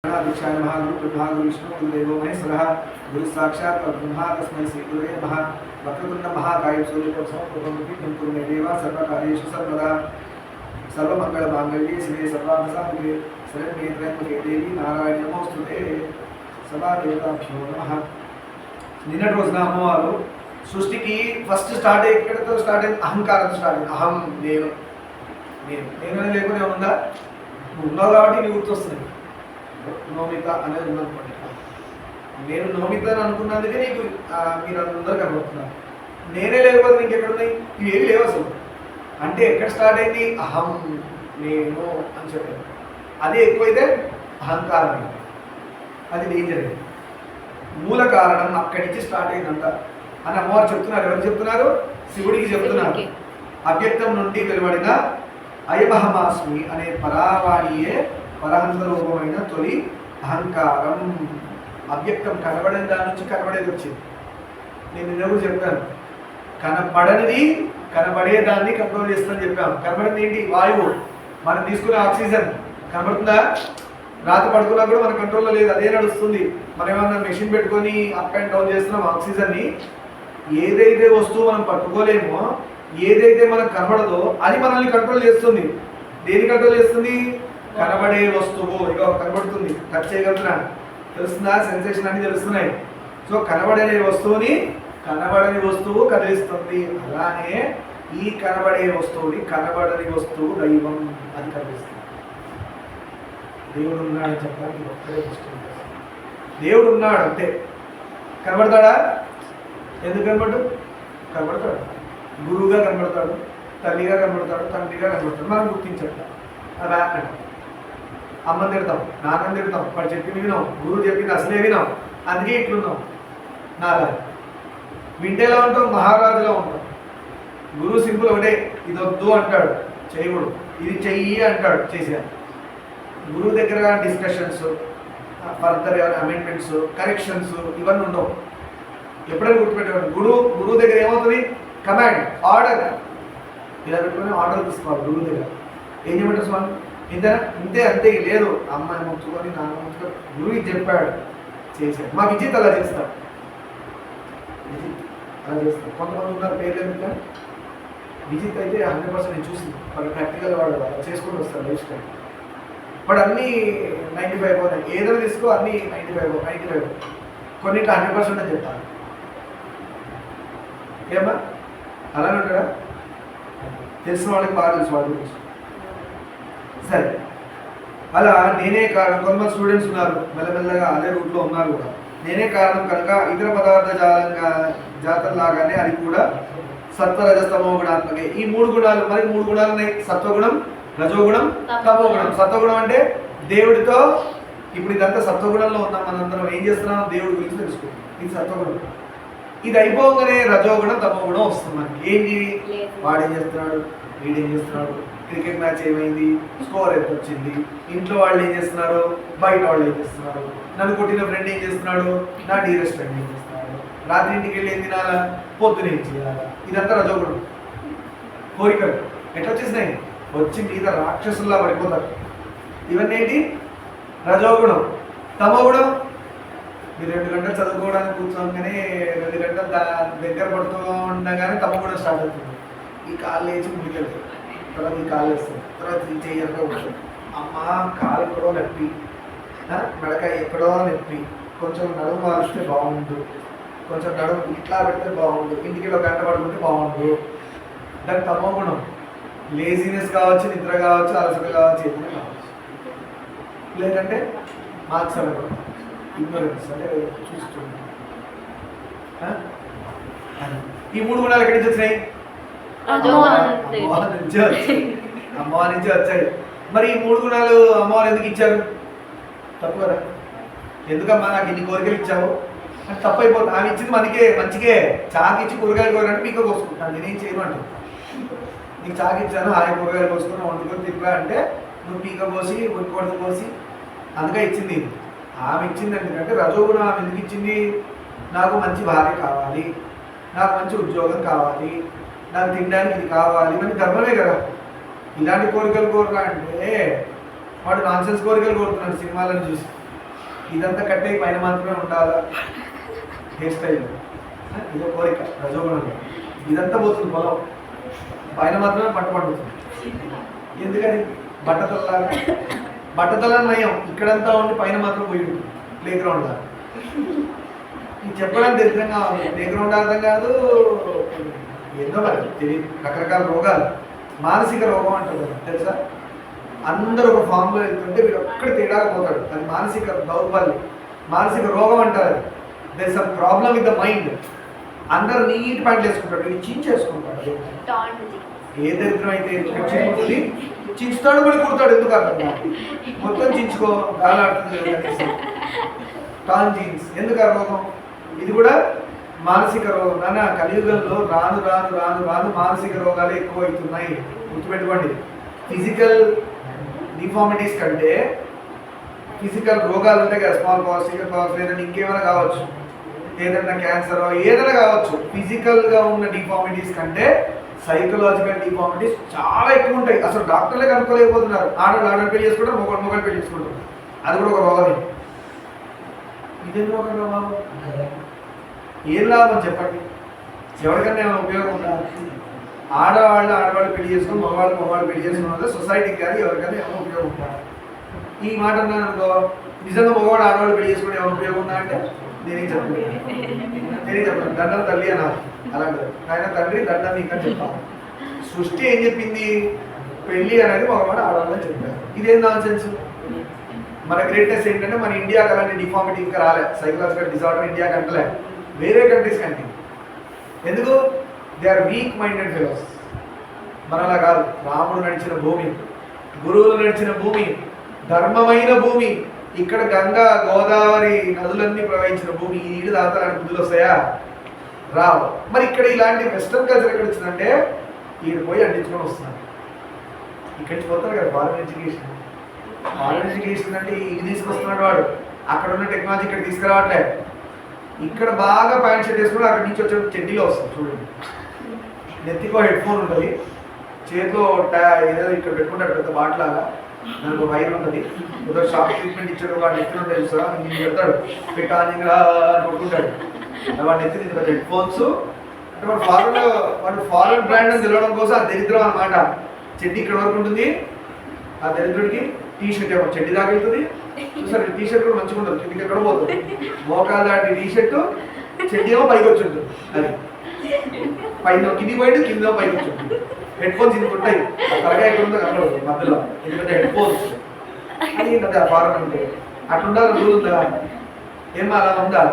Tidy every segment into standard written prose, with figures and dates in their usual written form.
दीक्षा नमः गुरु ब्रह्मा गुरु विष्णु गुरुदेवो महेश्वरः गुरु साक्षात् परब्रह्म तस्मै श्री गुरुवे नमः वक्रतुण्ड महाकाय सूर्यकोटि समप्रभं कुरु मे देवा सर्वकार्येषु सर्वदा सर्वमङ्गलमाङ्गल्ये शिवे सर्वार्थसाधिके शरण्ये त्र्यम्बके देवी नारायणी नमोस्तुते सदा देवताभ्यो नमः। నిన్నటి రోజున అమ్మవారు సృష్టికి ఫస్ట్ స్టార్ట్ ఎక్కడితో స్టార్ట్ అయింది? అహంకారంతో స్టార్ట్ అయింది. అహం నేను నేను నేను లేకపోతే ఏముందా? నువ్వు ఉన్నావు కాబట్టి నీ గుర్తొస్తుంది. నోమిత అనేది ఉందనుకోండి, నేను నోమిత అని అనుకున్నందుకే నీకు మీరు అందరూ కనబడుతున్నారు. నేనే లేకపోతే నీకు ఎక్కడున్నాయి? ఇవేవి లేవు అసలు. అంటే ఎక్కడ స్టార్ట్ అయింది? అహం నేను అని చెప్పాను. అదే ఎక్కువైతే అహంకారం, అది డేంజర్. మూల కారణం అక్కడి నుంచి స్టార్ట్ అయిందంట అని అమ్మవారు చెప్తున్నారు. ఎవరు చెప్తున్నారు? శివుడికి చెప్తున్నారు. అవ్యక్తం నుండి వెలువడిన అయమహమాస్మి అనే పరావాణియే పరహంస రూపమైన తొలి అహంకారం. అవ్యక్తం కనబడిన దాని నుంచి కనబడేది వచ్చింది. నేను నిన్న కూడా చెప్పాను, కనబడనిది కనబడేదాన్ని కంట్రోల్ చేస్తుందని చెప్పాను. కనబడింది ఏంటి? వాయువు. మనం తీసుకునే ఆక్సిజన్ కనబడుతుందా? రాత్రి పడుకున్నా కూడా మన కంట్రోల్లో లేదు, అదే నడుస్తుంది. మనం ఏమన్నా మెషిన్ పెట్టుకొని అప్ అండ్ డౌన్ చేస్తున్నాం ఆక్సిజన్ని. ఏదైతే వస్తువు మనం పట్టుకోలేమో, ఏదైతే మనకు కనబడదో అది మనల్ని కంట్రోల్ చేస్తుంది. దేని కంట్రోల్ చేస్తుంది? కనబడే వస్తువు. ఇక కనబడుతుంది, టచ్ చేయగలుగుతున్నా, తెలుస్తుందా? సెన్సేషన్ అన్ని తెలుస్తున్నాయి. సో కనబడని వస్తువుని కనబడని వస్తువు కదిలిస్తుంది. అలానే ఈ కనబడే వస్తువుని కనబడని వస్తువు దైవం అది కదిలిస్తుంది. దేవుడు ఉన్నాడని చెప్పడానికి ఒక్కడే పుస్తకం. దేవుడు ఉన్నాడు అంతే. కనబడతాడా? ఎందుకు కనబడు? కనబడతాడు. గురువుగా కనబడతాడు, తల్లిగా కనబడతాడు, తండ్రిగా కనబడతాడు. మనం గుర్తించట. అది ఆజ్ఞ. అమ్మని తిడతాం, నాన్నని తిడతాం, వాడు చెప్పింది వినాం, గురువు చెప్పింది అసలే వినాం, అందుకే ఇట్లున్నాం. నాలా వింటేలా ఉంటాం, మహారాజులా ఉంటాం. గురువు సింపుల్ ఒకటే, ఇది వద్దు అంటాడు, చేయకూడదు. ఇది చెయ్యి అంటాడు, చేసేయాలి. గురువు దగ్గర డిస్కషన్స్, ఫర్దర్ అమెండ్మెంట్స్, కరెక్షన్స్ ఇవన్నీ ఉండవు. ఎప్పుడైనా గుర్తుపెట్టేవాడు. గురువు దగ్గర ఏమవుతుంది? Command, order. ఇలా పెట్టుకుని ఆర్డర్ తీసుకోవాలి గురువు దగ్గర. ఏం చేయమంటారు స్వామి? ఇంతేనా? ఇంతే, అంతే. లేదు, అమ్మాయి మొక్కుకొని నాన్న మొక్కుకొని గురువు చెప్పాడు, చేశాడు. మా విజిత్ అలా చేస్తాడు, అలా చేస్తాడు. కొంతమంది ఉన్నారు పేర్లు ఎందుకు. విజిత్ అయితే 100% నేను చూసింది. వాళ్ళు ప్రాక్టికల్ వాడు అలా చేసుకుంటూ వస్తారు లైఫ్ స్టైల్. వాడు అన్నీ 95 అవుతాయి. ఏదైనా తీసుకో అన్నీ 95. కొన్నిట్లో 100% అని చెప్తాను. ఏమా అలానే ఉంటాడా? తెలిసిన వాళ్ళకి బాగా తెలుసు వాళ్ళ గురించి. సరే, అలా నేనే కారణం. కొంతమంది స్టూడెంట్స్ ఉన్నారు మెల్లమెల్లగా అదే రూట్లో ఉన్నారు కూడా. నేనే కారణం కనుక ఇతర పదార్థ జాతంలాగానే అది కూడా సత్వరజస్తమో గుణాత్మకే. ఈ 3 గుణాలు, మరి 3 గుణాలు ఉన్నాయి. సత్వగుణం, రజోగుణం, తమోగుణం. సత్వగుణం అంటే దేవుడితో. ఇప్పుడు ఇదంతా సత్వగుణంలో ఉన్నాం మనందరం. ఏం చేస్తున్నాం? దేవుడి గురించి తెలుసుకుంటాం. ఇది సత్వగుణం. ఇది అయిపోగానే రజోగుణం, తమోగుణం వస్తుంది మనకి. ఏంటి? వాడేం చేస్తున్నాడు, వీడేం చేస్తున్నాడు, క్రికెట్ మ్యాచ్ ఏమైంది, స్కోర్ ఎంత వచ్చింది, ఇంట్లో వాళ్ళు ఏం చేస్తున్నారు, బయట వాళ్ళు ఏం చేస్తున్నారు, నన్ను కొట్టిన ఫ్రెండ్ ఏం చేస్తున్నాడు, నా డీరెస్ట్ ఫ్రెండ్ ఏం చేస్తున్నాడు, రాత్రి ఇంటికి వెళ్ళి ఏం తినాలా, పొద్దున ఏం చేయాలా. ఇదంతా రజోగుణం. కోరికలు ఎట్లా వచ్చేసినాయి? వచ్చి మీద రాక్షసుల్లా పడిపోతారు. ఇవన్నీ ఏంటి? రజోగుణం. తమోగుణం, మీరు 2 గంటలు చదువుకోవడానికి కూర్చోగానే 2 గంటలు దగ్గర పడుతూ ఉండగానే తమోగుణం స్టార్ట్ అవుతుంది. ఈ కాళ్ళు వేసి ముందుకెళ్తాయి, తర్వాత ఈ కాళ్ళు వేస్తుంది, తర్వాత ఈ చెయ్యగా ఉంటుంది. అమ్మ కాలు ఎక్కడో నొప్పి, మెడక ఎక్కడో నొప్పి, కొంచెం నడుము మారుస్తే బాగుండు, కొంచెం నడుము ఇట్లా పెడితే బాగుండు, ఇంటికి 1 గంట పడుకుంటే బాగుండు. దానికి తమోగుణం. లేజినెస్ కావచ్చు, నిద్ర కావచ్చు, అలసట కావచ్చు, ఏదైనా కావచ్చు. లేదంటే మార్క్స్ అనుకోండి, ఇగ్నోరెన్స్ అంటే చూస్తుంది. ఈ 3 గుణాలు ఎక్కడి నుంచి వచ్చినాయి? అమ్మవారి నుంచి వచ్చాయి. మరి ఈ 3 గుణాలు అమ్మవారు ఎందుకు ఇచ్చారు? తప్పు కదా. ఎందుకమ్మా నాకు ఇన్ని కోరికలు ఇచ్చావు అంటే తప్పు అయిపోతుంది. ఆమె ఇచ్చింది మనకే, మంచిగే. చాకి ఇచ్చి కూరగాయలు కోరంటే పీక కోసుకుంటాను, నేనేం చేయను అంటే. నీకు చాకి ఇచ్చాను, హాయి కూరగాయలు కోసుకుని వండుకొని తిప్పా అంటే నువ్వు పీక కోసి కొడుకు కోసి అందుకే ఇచ్చింది. ఆమె ఇచ్చింది ఎందుకంటే రజోగుణం. ఆమె ఎందుకు ఇచ్చింది? నాకు మంచి భార్య కావాలి, నాకు మంచి ఉద్యోగం కావాలి, నాకు తినడానికి ఇది కావాలి, ఇవన్నీ ధర్మమే కదా. ఇలాంటి కోరికలు కోరరా అంటే వాడు నాన్సెన్స్ కోరికలు కోరుతున్నాడు సినిమాలను చూసి. ఇదంతా కట్టే పైన మాత్రమే ఉండాలా హెయిర్ స్టైల్, ఇదో కోరిక రజోగుణంలో. ఇదంతా పోతుంది పొలం, పైన మాత్రమే పంట పండుతుంది. ఎందుకని బట్టతల నయం, ఇక్కడంతా ఉండి పైన మాత్రం పోయి ఉంటుంది ప్లే గ్రౌండ్ లాగా. ఇది చెప్పడానికి దరిద్రంగా ఉంది. ప్లే గ్రౌండ్ అర్థం కాదు, ఎన్నో మరి తెలియదు, రకరకాల రోగాలు. మానసిక రోగం అంటారు కదా తెలుసా. అందరూ ఒక ఫామ్లో వెళ్తుంటే వీడు ఒక్కడి తేడా పోతాడు, అది మానసిక దౌర్బల్యం, మానసిక రోగం అంటారు. There is a problem with the mind. అందరూ నీట్ ప్యాంట్ వేసుకుంటాడు, వీడు చించేసుకుంటాడు. ఏ దరిద్రం అయితే చించుతుంది, చించుతాడు కూడా కుడతాడు. ఎందుకు అర్థం మొత్తం చించుకో గాలాడుతుంది. టాన్ జీన్స్ ఎందుకు ఆ రోగం? ఇది కూడా మానసిక రోగం. నాన్న కలియుగంలో రాను రాను రాను రాను మానసిక రోగాలు ఎక్కువ అవుతున్నాయి, గుర్తుపెట్టుకోండి. ఫిజికల్ డిఫార్మిటీస్ కంటే ఫిజికల్ రోగాలు ఉంటాయి కదా, స్మాల్ పాక్స్, చికెన్ పాక్స్, లేదంటే ఇంకేమైనా కావచ్చు, ఏదైనా క్యాన్సర్ ఏదైనా కావచ్చు. ఫిజికల్గా ఉన్న డిఫార్మిటీస్ కంటే సైకలాజికల్ డిఫార్మిటీస్ చాలా ఎక్కువ ఉంటాయి. అసలు డాక్టర్లే కనుక్కోలేకపోతున్నారు. ఆడవాళ్ళు పెళ్లి చేసుకుంటారు, మొగలు పెళ్లి చేసుకుంటారు. అది కూడా ఒక రోగమే. ఇదేం రోగం బాబు? ఏం లాభం చెప్పండి? ఎవరికన్నా ఏమైనా ఉపయోగం ఉందా? ఆడవాళ్ళు పెళ్లి చేసుకుని మగవాళ్ళు పెళ్లి చేసుకున్న వల్ల సొసైటీకి కానీ ఎవరికైనా ఏమైనా ఉపయోగం ఉందా? ఈ మాట అన్నాను అనుకో, నిజంగా మగవాడు ఆడవాళ్ళు పెళ్లి చేసుకుని ఏమైనా ఉపయోగం ఉందా అంటే నేనేం చెప్పాను. దండం తల్లి అన్నారు. అలాగే ఆయన తండ్రి దండం నీకని చెప్పాలి. సృష్టి ఏం చెప్పింది? పెళ్లి అనేది మగవాడు ఆడవాళ్ళని చెప్పారు. ఇదేం నాన్ సెన్స్? మన గ్రేట్నెస్ ఏంటంటే మన ఇండియాకి అలాంటి డిఫార్మిటీ ఇంకా రాలే. సైకలాజికల్ డిజార్డర్ ఇండియాకి అంటలే, వేరే కంట్రీస్ కంటే. ఎందుకు? They are weak minded fellows. మనలా కాదు. రాముడు నడిచిన భూమి, గురువులు నడిచిన భూమి, ధర్మమైన భూమి. ఇక్కడ గంగా గోదావరి నదులన్నీ ప్రవహించిన భూమి. ఈ నీళ్ళు తాగుతారని బుద్ధులు వస్తాయా? రావు. మరి ఇక్కడ ఇలాంటి వెస్టర్న్ కల్చర్ ఎక్కడ వచ్చిందంటే ఈయన పోయి అంటించుకొని వస్తున్నాడు. ఇక్కడి నుంచి పోతారు కదా ఫారెన్ ఎడ్యుకేషన్. ఫారెన్ ఎడ్యుకేషన్ అంటే ఇది తీసుకొస్తున్నాడు వాడు. అక్కడ ఉన్న టెక్నాలజీ ఇక్కడ తీసుకురావట్లే. ఇక్కడ బాగా ప్యాంట్ షర్ట్ వేసుకుని అక్కడి నుంచి వచ్చే చెడ్డీలో వస్తుంది. చూడండి, నెత్తికో హెడ్ ఫోన్ ఉంటుంది, చేతిలో ఏదో ఇక్కడ పెట్టుకుంటాడు పెద్ద బాట్లాగా, దానికి ఒక వైర్ ఉంటుంది. ఏదో షాప్ ట్రీట్మెంట్ ఇచ్చాడు, వాడు నెత్తిలో తెలుసా నేను పెడతాడు, పెట్టానిగా కొట్టుకుంటాడు. వాడి నెత్తి పెద్ద హెడ్ ఫోన్స్. అంటే వాడు ఫారెన్ బ్రాండ్ అని తెలవడం కోసం ఆ దరిద్రం అనమాట. చెడ్డీ ఇక్కడ వరకు ఉంటుంది, ఆ దరిద్రుడికి టీ షర్ట్ ఏమో చెడ్డీ దాకా వెళ్తుంది. చూసారు, టీ షర్ట్ కూడా మంచిగా ఉంటుంది, కిందకి ఎక్కడ పోతుంది. మోకాలు దాటి టీ షర్ట్, చెడ్డీ ఏమో పైకి వచ్చి ఉంటుంది. అది పైన కింది పోయింది, కింద పైకి వచ్చి ఉంటుంది. హెడ్ ఫోన్స్ ఇంత ఉంటాయి, తలగా ఎక్కడ ఉందో కనబడదు మధ్యలో, ఎందుకంటే హెడ్ ఫోన్స్ అని కదా ఫారెన్ అంటే. అట్లుండాలి రూల్ ఉందా? ఏమో అలా ఉందా?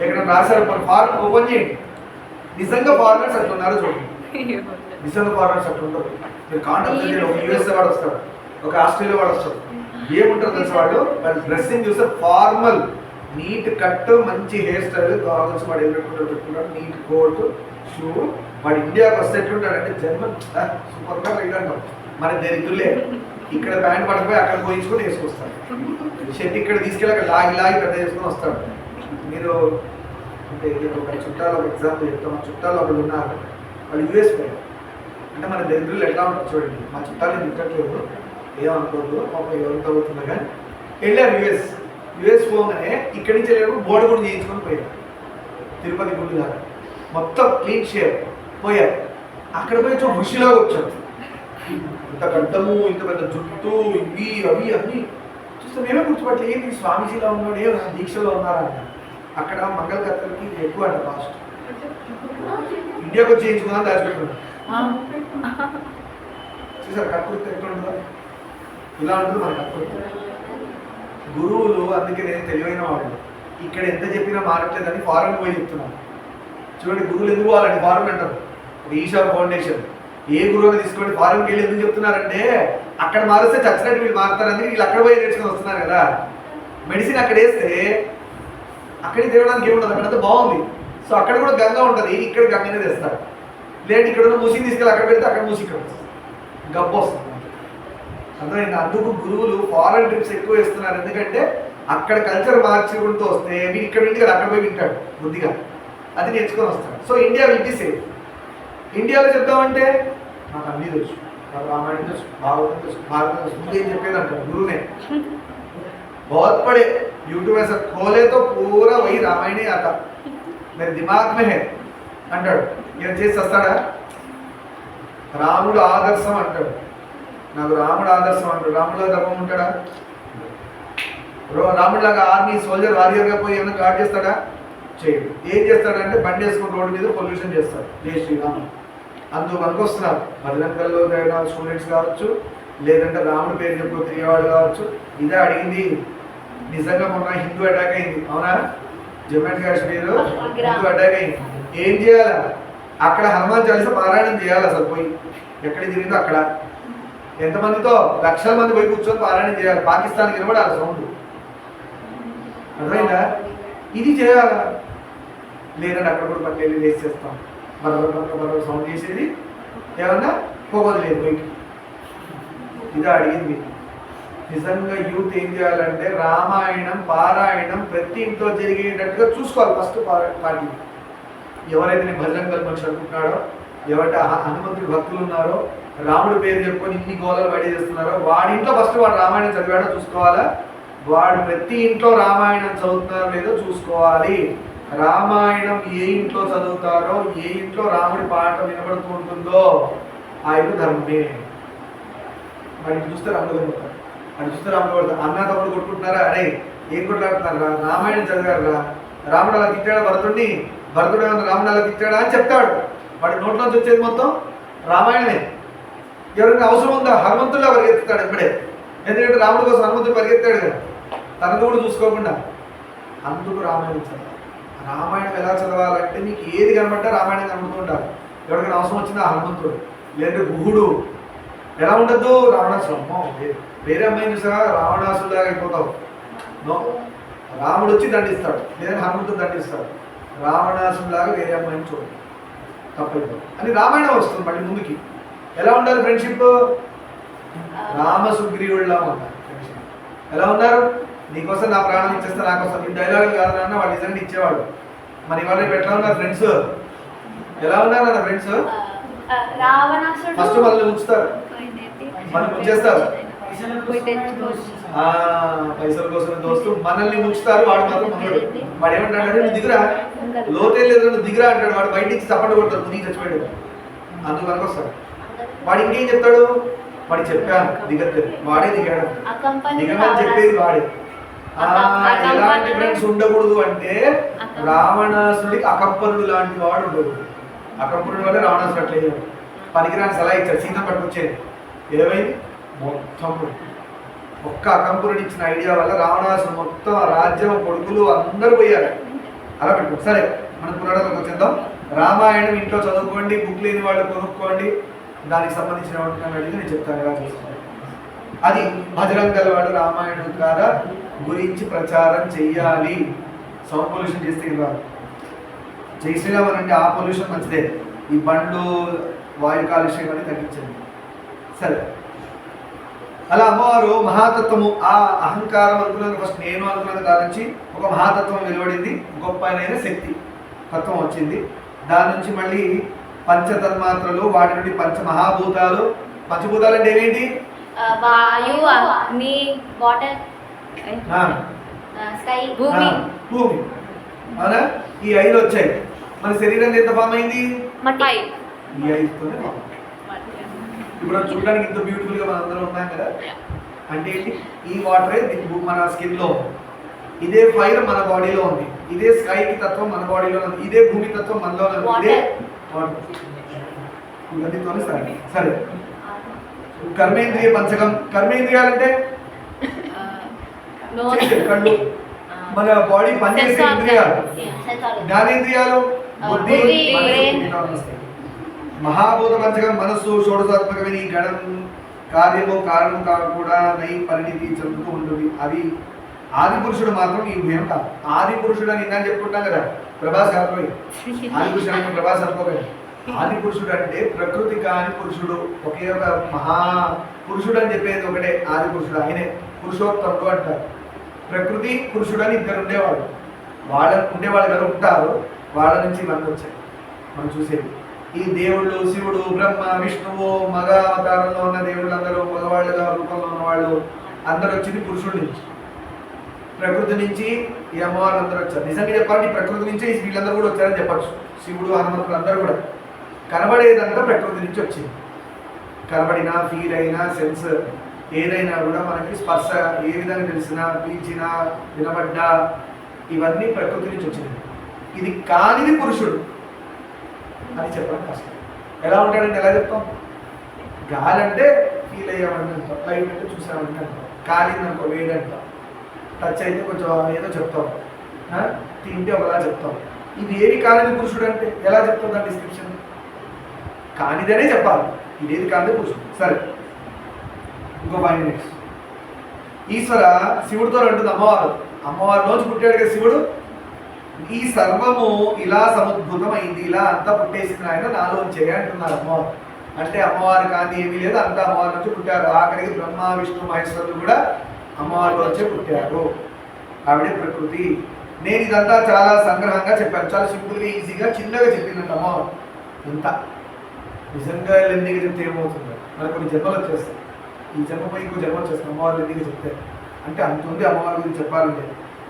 ఎక్కడ రాశారు? మన ఫారెన్ ఓపెన్ చేయండి. నిజంగా ఫారినర్స్ అట్లా ఉన్నారు చూడండి. నిజంగా ఫారినర్స్ అట్లా ఉంటారు. మీరు కాంటాక్ట్ చేయండి. ఒక యూఎస్ఏ వాడు వస్తాడు, ఒక ఆస్ట్రేలియా వాడు వస్తాడు. ఏముంటారు తెలుసు వాళ్ళు? వాళ్ళ డ్రెస్సింగ్ చూస్తే ఫార్మల్, నీట్ కట్, మంచి హెయిర్ స్టైల్, కావాల్సి వాడు ఏం పెట్టుకుంటాడు, నీట్ కోట్, షూ. వాడు ఇండియాకి వస్తే ఎట్లుంటాడంటే జర్మన్ సూపర్గా రైట్ అంటాం. మన దరిద్రులే ఇక్కడ ప్యాంట్ పడిపోయి అక్కడ పోయించుకొని వేసుకొస్తాడు. షర్ట్ ఇక్కడ తీసుకెళ్ళి అక్కడ లాగి పెద్ద చేసుకొని వస్తాడు. మీరు అంటే ఒక చుట్టాలు ఒక ఎగ్జాంపుల్ చెప్తాం. మా చుట్టాలు ఒకళ్ళు ఉన్నారు, వాళ్ళు యూఎస్ పోయారు. అంటే మన దరిద్రులు ఎట్లా ఉంటారు చూడండి. మా చుట్టాలు తిట్టట్లేదు, ఏమనుకోదు, ఒక ఎవరితో అవుతుందో కానీ వెళ్ళారు యూఎస్ పోగానే ఇక్కడి నుంచి వెళ్ళేప్పుడు బోర్డు కూడా చేయించుకొని పోయారు. తిరుపతి గుడి దాకా మొత్తం క్లీన్ షేర్ పోయారు. అక్కడ పోయి చూ ఋషిలాగా వచ్చారు. ఇంత గడ్డము, ఇంత పెద్ద జుట్టు, ఇవి అవి అన్నీ చూస్తే మేమే గుర్తుపట్టలేదు. ఏంటి స్వామీజీలో ఉన్నాడు, ఏ దీక్షలో ఉన్నారా అంట. అక్కడ మంగళకర్తలకి ఎక్కువ అంట కాస్ట్. ఇండియాకి వచ్చి చేయించుకున్నా దాచిపెట్టుకున్నాడు. చూసారు కక్కుర్తి ఎట్లా ఉంటుందో? ఇలా ఉంటుంది మన కక్కుర్తి. గురువులు అందుకే నేను తెలివైన వాళ్ళు. ఇక్కడ ఎంత చెప్పినా మారట్లేదని ఫారెన్ పోయి చెప్తున్నాను. చూడండి, గురువులు ఎందుకు పోవాలండి ఫారెన్ అంటారు. ఈషా ఫౌండేషన్ ఏ గురువుని తీసుకోండి, ఫారెన్కి వెళ్ళి ఎందుకు చెప్తున్నారంటే అక్కడ మారిస్తే చచ్చినట్టు వీళ్ళు మారుతారని వీళ్ళు అక్కడ పోయి నేర్చుకొని వస్తున్నారు కదా. మెడిసిన్ అక్కడ వేస్తే అక్కడికి తిరగడానికి ఏముంటుంది, అక్కడంతా బాగుంది. సో అక్కడ కూడా గంగా ఉంటుంది, ఇక్కడ గంగనే తెస్తారు. లేదంటే ఇక్కడ ఉన్న మూసిని తీసుకెళ్ళి అక్కడ పెడితే అక్కడ మూసి ఇక్కడ వస్తుంది, గబ్బు వస్తుంది. అర్థమైంది? అందుకు గురువులు ఫారెన్ ట్రిప్స్ ఎక్కువ వేస్తున్నారు. ఎందుకంటే అక్కడ కల్చర్ మార్చుకుంటూ వస్తే మీరు ఇక్కడ వింటే కదా అక్కడ పోయి వింటాడు బుద్ధిగా, అది నేర్చుకొని వస్తాడు. So India will be safe. ఇండియాలో చెప్తామంటే నాకు అన్నీ తెలుసు, నాకు రామాయణం తెలుసు, భాగవతం తెలుసు, భారతం తెలుసు, ముందేం చెప్పేది అంటారు గురువునే. बहुत पढ़े, यूट्यूब ऐसा खोले तो पूरा वही रामायण ही आता, मेरे दिमाग में है అంటాడు. ఏం చేసి వస్తాడా? రాముడు ఆదర్శం అంటాడు, నాకు రాముడు ఆదర్శం అంటాడు. రాముడులా ధర్మం ఉంటాడా? రాముడిలాగా ఆర్మీ సోల్జర్ వారియర్గా పోయి ఏమైనా గాడ్ చేస్తాడా? చేయడు. ఏం చేస్తాడంటే బండి వేసుకుని రోడ్డు మీద పొల్యూషన్ చేస్తాడు. జై శ్రీరామ్ అందుకు పనికొస్తున్నారు భద్రంకల్లో స్టూడెంట్స్ కావచ్చు, లేదంటే రాముడి పేరు చెప్పు తిరిగేవాడు కావచ్చు. ఇదే అడిగింది. నిజంగా మొన్న హిందూ అటాక్ అయింది, అవునా? జమ్మూ అండ్ కాశ్మీర్ హిందూ అటాక్ అయింది. ఏం చేయాలి అక్కడ? హనుమాన్ చాలీసా పారాయణం చేయాలి. అసలు పోయి ఎక్కడ తిరిగిందో అక్కడ ఎంతమందితో లక్షల మంది పోయి కూర్చొని పారాయణం చేయాలి. పాకిస్తాన్కి వినబడాలి సౌండ్, అర్థమైందా? ఇది చేయాలా? లేదంటే అక్కడ కూడా పక్కన వెళ్ళి వేసి చేస్తాం, మరొక సౌండ్ చేసేది ఏమన్నా పోగొదు లేదు పోయి. ఇదా అడిగింది. నిజంగా యూత్ ఏం చేయాలంటే రామాయణం పారాయణం ప్రతి ఇంట్లో జరిగేటట్టుగా చూసుకోవాలి. ఫస్ట్ పార్టీ ఎవరైతే నేను భజరంగల్ మనిషి అనుకుంటున్నాడో, ఎవరైతే హనుమంతుడి భక్తులు ఉన్నారో, రాముడి పేరు చెప్పుకొని ఇన్ని గోళాలు బయట చేస్తున్నారో, వాడి ఇంట్లో ఫస్ట్ వాడు రామాయణం చదివాడో చూసుకోవాలా. వాడు ప్రతి ఇంట్లో రామాయణం చదువుతున్నారో లేదో చూసుకోవాలి. రామాయణం ఏ ఇంట్లో చదువుతారో, ఏ ఇంట్లో రాముడి పాట వినబడుతూ ఉంటుందో ఆ ఇల్లు ధర్మమే. వాడిని చూస్తే రాముడు కొడుతారు, వాడిని చూస్తే రాముడు కొడతారు. అన్న తమ్ముడు కొట్టుకుంటున్నారా? అరే ఏం కొట్లాడుతున్నారా? రామాయణం చదివారా? రాముడు అలా తిట్టాడా భరతుడిని? భరతుడు రాముడు అలా తిట్టాడా అని చెప్తాడు. వాడి నోట్లోంచి వచ్చేది మొత్తం రామాయణమే. ఎవరైనా అవసరం ఉందా? హనుమంతుడిలా పరిగెత్తుతాడు ఎప్పుడే. ఎందుకంటే రాముడి కోసం హనుమంతుడు పరిగెత్తాడు కదా, తనను కూడా చూసుకోకుండా. అందుకు రామాయణం చదవాలి. రామాయణం ఎలా చదవాలంటే నీకు ఏది కనబడ్డా రామాయణం కనబడుతూ ఉండాలి. ఎవరికైనా అవసరం వచ్చిందా హనుమంతుడు, లేదంటే గుహుడు. ఎలా ఉండద్దు? రావణాసురమ్మో వేరే అమ్మాయిని చూసారా రావణాసురులాగా అయిపోతావు. నో, రాముడు వచ్చి దండిస్తాడు, లేదంటే హనుమంతుడు దండిస్తాడు. రావణాసురులాగా వేరే అమ్మాయిని చూడు, తప్పైపోతుంది అని రామాయణం వస్తుంది మళ్ళీ ముందుకి. ఎలా ఉండాలి ఫ్రెండ్షిప్? రామసుగ్రీవుడిలా ఉన్నారు ఫ్రెండ్షిప్. ఎలా ఉన్నారు? నీకోసం నా ప్రాణం ఇచ్చేస్తే నాకోసం. ఈ డైలాగులు కాదన్నా వాడు నిజంగా ఇచ్చేవాడు. మరి ఇవాళ ఎట్లా ఉన్నారు ఫ్రెండ్స్? ఎలా ఉన్నారు అన్న ఫ్రెండ్స్? ఫస్ట్ మనల్ని ఉంచుతారు, మనం ఉంచేస్తారు. పైసల కోసం దోస్తు మనల్ని ఉంచుతారు. వాడు మాత్రం మనడు. వాడు ఏమంటాడు? నువ్వు దిగురా, లోతే లేదు నువ్వు దిగురా అంటాడు. వాడు బయట నుంచి చప్పట్లు కొడతాడు, నువ్వు చచ్చిపోయాడు. అందుకు మనకు వస్తాడు. వాడు ఇంకేం చెప్తాడు? వాడు చెప్పాను దిగద్దు, వాడే దిగాడు. దిగమని చెప్పేది వాడే. ఎలాంటి ఫ్రెండ్స్ ఉండకూడదు అంటే రావణాసుడికి అకంపనుడు లాంటి వాడు ఉండకూడదు. అకంపనుడు వల్ల రావణాసుడు అట్లే పనికిరాని సలహా ఇచ్చాడు. సీత పట్టుకొచ్చేది ఏమైంది? మొత్తం ఒక్క అకంపురుడు ఇచ్చిన ఐడియా వల్ల రావణాసుడు మొత్తం రాజ్యం కొడుకులు అందరూ పోయారు. అలా పెట్టుకో. సరే మనం పురాణాలకు వచ్చేద్దాం. రామాయణం ఇంట్లో చదువుకోండి, బుక్ లేని వాళ్ళు కొనుక్కోండి. దానికి సంబంధించిన అడిగి నేను చెప్తాను ఎలా చేసుకోవాలి. అది భజరంగల్ వాడు రామాయణం ద్వారా గురించి ప్రచారం చెయ్యాలి. సౌండ్ పొల్యూషన్ చేస్తే ఇవ్వాలి. జై శ్రీరామ్ అంటే ఆ పొల్యూషన్ మంచిదే. ఈ బండ్లు వాయు కాలుష్యం అని తగ్గించండి. సరే, అలా అమ్మవారు మహాతత్వము, ఆ అహంకారం అనుకున్నది ఫస్ట్ నేను అనుకున్నది దాని నుంచి ఒక మహాతత్వం వెలువడింది. గొప్ప అయిన శక్తి తత్వం వచ్చింది. దాని నుంచి మళ్ళీ పంచతన్మాత్రలు, వాటి నుండి పంచమహాభూతాలు. పంచభూతాలు అంటే ఏమేంటి? వాయు, అగ్ని, వాటర్, స్కై, భూమి. భూమి అవునా? ఈ 5 వచ్చాయి. మన శరీరం ఎంత ఫామ్ అయింది? మట్టి. ఈ 5తోనే ఫామ్. ఇప్పుడు చూడడానికి ఇంత బ్యూటిఫుల్ గా మనం అందరం ఉన్నాం కదా. అంటే ఏంటి? ఈ వాటరే మన స్కిన్ లో, ఇదే ఫైర్ మన బాడీలో ఉంది, ఇదే స్కైకి తత్వం మన బాడీలో ఉంది, ఇదే భూమి తత్వం మనలో ఉంది, ఇదే ఇవన్నీతోనే సరే. సరే, కర్మేంద్రియ పంచకం. కర్మేంద్రియాలంటే కళ్ళు, మన బాడీ పనిచేసే ఇంద్రియాలు. జ్ఞానేంద్రియాలు బుద్ధి, మహాభూత పంచకం మనస్సు, షోడశాత్మకమైన ఈ గణం కార్యము కారణం కూడా నై పరిణితి చెందుతూ ఉంటుంది. అది ఆది పురుషుడు మాత్రం ఈ భయం కాదు. ఆది పురుషుడు అని ఇందాక చెప్పుకుంటాం కదా, ప్రభాస్ కాకపోయి ఆది పురుషుడు అంటే ప్రభాస్ అనుకోలేదు. ఆది పురుషుడు అంటే ప్రకృతి కాని పురుషుడు, ఒకే ఒక మహా పురుషుడు అని చెప్పేది ఒకటే ఆది పురుషుడు. ఆయనే పురుషోత్తముడు అంటారు. ప్రకృతి పురుషుడు అని ఇద్దరు ఉండేవాడు. ఉండేవాళ్ళు కదా, ఉంటారు. వాళ్ళ నుంచి ఇవన్నీ వచ్చాయి మనం చూసేది. ఈ దేవుళ్ళు శివుడు, బ్రహ్మ, విష్ణువు, మగ అవతారంలో ఉన్న దేవుళ్ళు అందరూ మగవాళ్ళుగా రూపంలో ఉన్నవాళ్ళు అందరూ వచ్చింది పురుషుడి నుంచి. ప్రకృతి నుంచి ఈ అమ్మవారు అందరూ వచ్చారు. నిజంగా చెప్పాలంటే ప్రకృతి నుంచే ఈ వీళ్ళందరూ కూడా వచ్చారని చెప్పచ్చు. శివుడు హనుమంతుడు అందరూ కూడా కనబడేదంతా ప్రకృతి నుంచి వచ్చింది. కనబడినా ఫీల్ అయినా సెన్స్ ఏదైనా కూడా మనకి స్పర్శ ఏ విధంగా తెలిసినా పీల్చినా వినబడ్డా ఇవన్నీ ప్రకృతి నుంచి వచ్చింది. ఇది కానిది పురుషుడు అని చెప్పడం కష్టం. ఎలా ఉంటాడంటే ఎలా చెప్తాం? గాలి అంటే ఫీల్ అయ్యామంటే అంటాం, లైట్ అంటే చూసామంటే అంటాం, కాలిందనుకో వేడి అంటాం, టచ్ అయితే కొంచెం ఏదో చెప్తాం, తింటే ఒకలా చెప్తాం. ఇది ఏది కానిది పురుషుడు అంటే ఎలా చెప్తాం దాని డిస్క్రిప్షన్? కానిదనే చెప్పాలి, ఇదేది కానిదే పురుషుడు. సరే, ఇంకో 5 minutes. ఈశ్వర శివుడితో అంటుంది అమ్మవారు, అమ్మవారిలోంచి పుట్టాడు కదా శివుడు. ఈ సర్వము ఇలా సముద్భుతమైంది, ఇలా అంతా పుట్టేసింది ఆయన నాలోంచే అంటున్నారు అమ్మవారు. అంటే అమ్మవారు కానీ ఏమీ లేదు, అంతా అమ్మవారి నుంచి పుట్టారు. ఆఖరికి బ్రహ్మ విష్ణు మహేశ్వరులు కూడా అమ్మవారిలోంచే పుట్టారు. ఆవిడే ప్రకృతి. నేను ఇదంతా చాలా సంగ్రహంగా చెప్పాను, చాలా సింపుల్గా ఈజీగా చిన్నగా చెప్పిందంట అమ్మవారు. ఇంత నిజంగా లెండిగా చెప్తే ఏమవుతుందో మనకు కొన్ని జన్మలు వచ్చేస్తాయి. ఈ జన్మ పోయి ఇంకో జన్మ వచ్చేస్తాం అమ్మవారు లెండిగా చెప్తే. అంటే అంత ఉంది అమ్మవారి గురించి చెప్పాలంటే.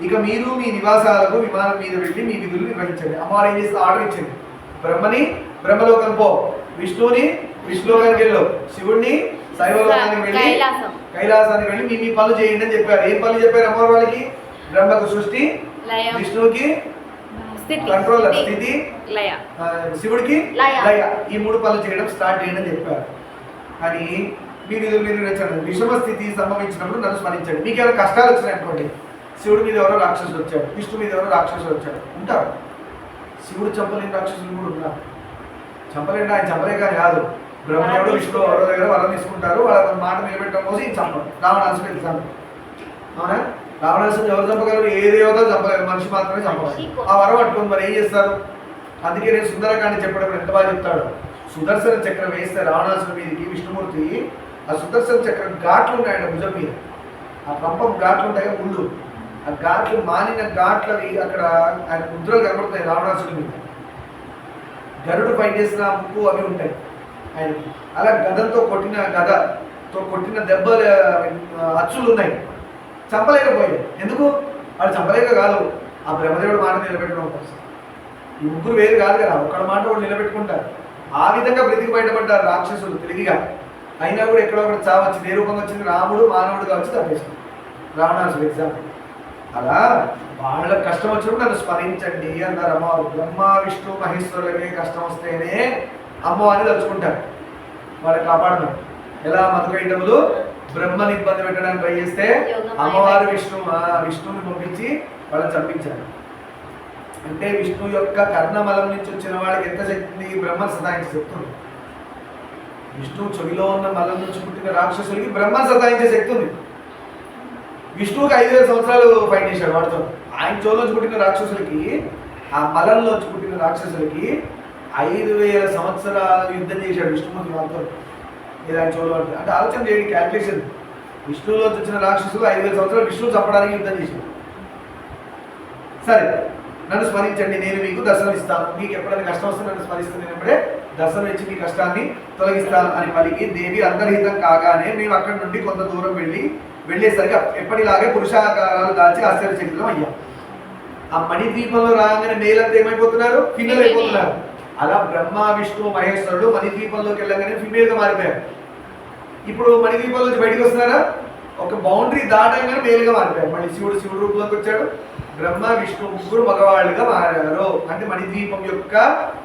ఇక మీరు మీ నివాసాలకు విమానం మీద వెళ్ళి మీ విధులు నిర్వహించండి. అమ్మవారు ఏం చేస్తే ఆర్డర్ ఇచ్చింది, బ్రహ్మని బ్రహ్మలోకం పో, విష్ణువుని విష్ణులోకానికి వెళ్ళు, శివుడిని శైవలోకానికి వెళ్ళి కైలాసానికి వెళ్ళి మీ పనులు చేయండి అని చెప్పారు. ఏం పనులు చెప్పారు అమ్మవారు వాళ్ళకి? బ్రహ్మకు సృష్టి, విష్ణువుకి కంట్రోల్ స్థితి, శివుడికి లయ. ఈ 3 పనులు చేయడం స్టార్ట్ చేయండి అని చెప్పారు. కానీ మీ విధులు మీరు నిర్వహించండి. విషమ స్థితి సంభవించినప్పుడు నన్ను స్మరించండి. మీకు ఏమైనా కష్టాలు వచ్చినాయనుకోండి, శివుడి మీద ఎవరో రాక్షసుడు వచ్చాడు, విష్ణు మీద ఎవరో రాక్షసుడు వచ్చాడు, ఉంటారు. శివుడు చంపలేని రాక్షసులు కూడా ఉన్నారు. చంపలేండి, ఆయన చంపలేక కాదు, బ్రహ్మదేవుడు విష్ణు ఎవరో దగ్గర వరం తీసుకుంటారు, వాళ్ళ మాట నిలబెట్టడం కోసం ఇది చంపరు. రావణాసుడు ఎగ్జాంపుల్, అవునా? రావణాసుడు ఎవరు చంపగలరు? ఏ దేవత చంపలేరు, మనిషి మాత్రమే చంపగలరు. ఆ వరం పట్టుకొని మరి ఏం చేస్తారు? అందుకే నేను సుందరకాండ చెప్పడం ఎంత బాగా చెప్తాడు. సుదర్శన చక్రం వేస్తే రావణాసుడి మీదకి విష్ణుమూర్తి, ఆ సుదర్శన చక్రం ఘాట్లు ఉన్నాయంట భుజం మీద, ఆ పంపం ఘాట్లు ఉంటాయి ముందు, ఆ ఘాట్లు మానిన ఘాట్లవి అక్కడ ఆయన ముద్రలు కనబడుతాయి రావణాసుడి మీద. గరుడు ఫైట్ చేసిన ముక్కు అవి ఉంటాయి ఆయనకి. అలా గదంతో కొట్టిన గదతో కొట్టిన దెబ్బలు అచ్చులు ఉన్నాయి. చంపలేకపోయాడు. ఎందుకు? వాళ్ళు చంపలేక కాదు, ఆ బ్రహ్మదేవుడు మాట నిలబెట్టడం కోసం. ఈ ముగ్గురు వేరు కాదు కదా, ఒక్కడ మాట కూడా నిలబెట్టుకుంటారు. ఆ విధంగా బ్రతికి బయటపడ్డారు రాక్షసులు తెలివిగా. అయినా కూడా ఎక్కడో ఒకటి చావచ్చు, ఏ రూపంగా వచ్చింది? రాముడు మానవుడుగా వచ్చి తప్పేస్తాడు రావణాసుడు ఎగ్జాంపుల్. అలా వాళ్ళకి కష్టం వచ్చినప్పుడు నన్ను స్మరించండి అన్నారు అమ్మవారు. బ్రహ్మ విష్ణు మహేశ్వరులకే కష్టం వస్తేనే అమ్మవారిని తలుచుకుంటారు, వాళ్ళని కాపాడతారు. ఎలా మధుకైటములు బ్రహ్మని ఇబ్బంది పెట్టడానికి ట్రై చేస్తే అమ్మవారు విష్ణువుని పంపించి వాళ్ళని చంపించారు. అంటే విష్ణు యొక్క కర్ణమలం నుంచి వచ్చిన వాళ్ళకి ఎంత శక్తి ఉంది? బ్రహ్మ సతాయించే శక్తి ఉంది. విష్ణు చెవిలో ఉన్న మలం నుంచి పుట్టిన రాక్షసులకి బ్రహ్మ సతాయించే శక్తి ఉంది. విష్ణువుకి 5000 సంవత్సరాలు ఫైట్ చేశాడు వాడితో. ఆయన చెవులోంచి పుట్టిన రాక్షసులకి, ఆ మలంలోంచి పుట్టిన రాక్షసులకి 5000 సంవత్సరాలు యుద్ధం చేశాడు విష్ణుమూర్తి వాళ్ళతో. ఇది ఆయన చెవులో అంటే ఆలోచన చేయండి, క్యాల్కులేషన్. విష్ణువులోంచి వచ్చిన రాక్షసులు 5000 సంవత్సరాలు విష్ణువు చంపడానికి యుద్ధం చేశాడు. సరే, నన్ను స్మరించండి, నేను మీకు దర్శనం ఇస్తాను. మీకు ఎప్పుడైనా కష్టం వస్తే నన్ను స్మరిస్తే నేను ఎప్పుడే దర్శనం ఇచ్చి మీ కష్టాన్ని తొలగిస్తాను అని పలికి దేవి అంతర్హితం కాగానే మేము అక్కడి నుండి కొంత దూరం వెళ్ళేసరికి ఎప్పటిలాగే పురుషాకారాలు దాల్చి ఆశ్చర్యచకితం అయ్యాం. ఆ మణిద్వీపంలో రాగానే మేలంతా ఏమైపోతున్నారు? ఫిమేల్ అయిపోతున్నారు. అలా బ్రహ్మ విష్ణు మహేశ్వరుడు మణిద్వీపంలోకి వెళ్ళగానే ఫిమేల్గా మారిపోయారు. ఇప్పుడు మణిద్వీపంలో నుంచి బయటకు వస్తున్నారా? ఒక బౌండరీ దాటంగానే మేలుగా మారిపోయారు. మళ్ళీ శివుడు రూపంలోకి వచ్చాడు. బ్రహ్మ విష్ణు ముగ్గురు మగవాళ్ళుగా మారారు. అంటే మణిద్వీపం యొక్క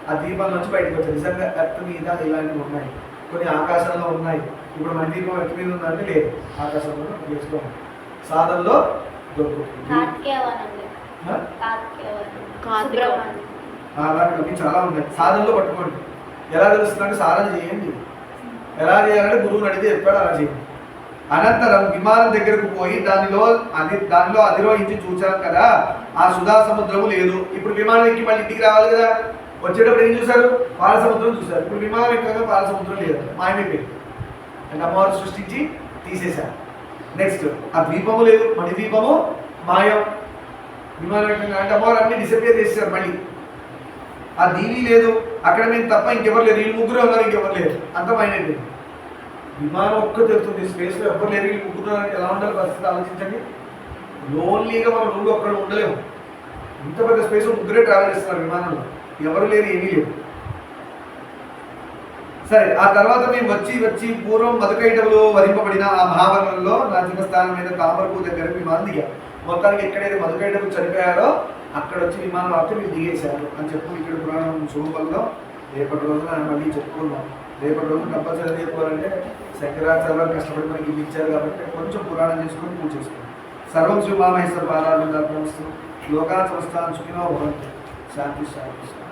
ఆ ద్వీపం నుంచి బయటకు వచ్చారు. నిజంగా ఎర్త్ మీద ఇలాంటివి ఉన్నాయి, కొన్ని ఆకాశంలో ఉన్నాయి. ఇప్పుడు మణిద్వీపం ఎర్త్ మీద ఉందంటే లేదు, ఆకాశంలో ప్లేస్లో ఉంది. సాధనలో దొరుకుతుంది. అలాంటివి చాలా ఉన్నాయి. సాధనలో పట్టుకోండి. ఎలా తెలుస్తుందంటే సాధన చేయండి. ఎలా చేయాలంటే గురువుని అడిగితే చెప్పాడు, అలా చేయండి. అనంతరం విమానం దగ్గరకు పోయి దానిలో అధిరోహించి చూసాం కదా, ఆ సుధా సముద్రము లేదు. ఇప్పుడు విమానం ఎక్కి మళ్ళీ ఇంటికి రావాలి కదా, వచ్చేటప్పుడు ఏం చూశారు? పాల సముద్రం చూశారు. ఇప్పుడు విమానం ఎక్కగా పాల సముద్రం లేదు, మాయమైపోయింది. అంటే అమ్మవారు సృష్టించి తీసేశారు. నెక్స్ట్ ఆ ద్వీపము లేదు, మణి ద్వీపము మాయం. విమానం ఎక్కగా అంటే అమ్మవారు అన్ని డిసపియర్ చేశారు. మళ్ళీ ఆ దీవి లేదు, అక్కడ మేము తప్ప ఇంకెవరు లేరు, వీళ్ళు ముగ్గురు ఉన్నారు, ఇంకెవరు లేరు, అంత మైనది. విమానం ఒక్క తెలుస్తుంది, స్పేస్లో ఎవరు లేరు, వీళ్ళు ముగ్గురు ఎలా ఉండాలి పరిస్థితి ఆలోచించండి. లోన్లీగా మనం రూమ్లో ఒక్కడ ఉండలేము. ఇంత పెద్ద స్పేస్ ముగ్గురే ట్రావెల్ చేస్తున్నారు విమానంలో, ఎవరు లేరు, ఏమీ లేవు. సరే, ఆ తర్వాత మేము వచ్చి పూర్వం మధుకైటములో వరింపబడిన ఆ మహావనంలో నా జన్మస్థానం మీద తామరపు దగ్గర విమానం దిగాం. మొత్తానికి ఎక్కడైతే మధుకైటము చనిపోయారో అక్కడ వచ్చి విమానం ఆపితే మీరు దిగేశారు అని చెప్పి ఇక్కడ పురాణం శుభఫలం రేపటి రోజున మళ్ళీ చెప్పుకుందాం. రేపటి రోజున కంపల్సరీ చెప్పుకోవాలంటే శంకరాచార్య కష్టపడి మనకి ఇచ్చారు కాబట్టి కొంచెం పురాణం చేసుకొని పూజ చేసుకోండి. సర్వం శివమామహేశ్వర పాదాలు లోకా సమస్తాన్ సుఖినో భవంతు. శాంతి శాంతి.